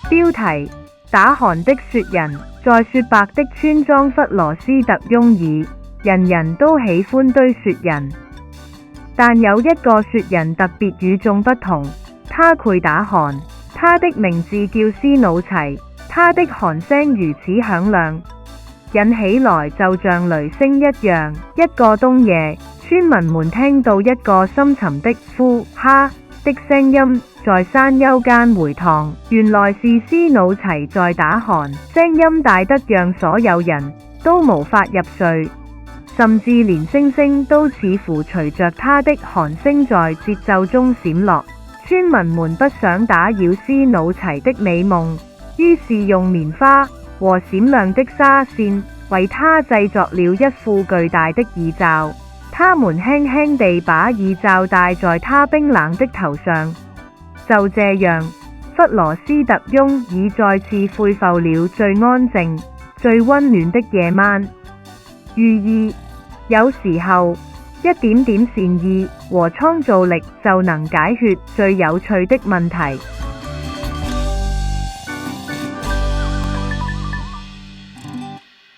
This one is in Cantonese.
標題：打寒的雪人。在雪白的村莊弗羅斯特翁爾，人人都喜歡堆雪人，但有一個雪人特別與眾不同，他攰打寒。他的名字叫斯努齊，他的寒聲如此響亮，引起來就像雷聲一樣。一個冬夜，村民們聽到一個深沉的呼哈的聲音在山丘間回蕩，原來是斯努齊在打寒，聲音大得讓所有人都無法入睡，甚至連星星都似乎隨着他的寒聲在節奏中閃落。村民們不想打擾斯努齊的美夢，於是用棉花和閃亮的紗線為他製作了一副巨大的耳罩。他們輕輕地把耳罩戴在他冰冷的頭上，就這樣，弗羅斯特翁爾再次恢復了最安靜、最溫暖的夜晚。寓意：有時候，一點點善意和創造力就能解決最有趣的問題。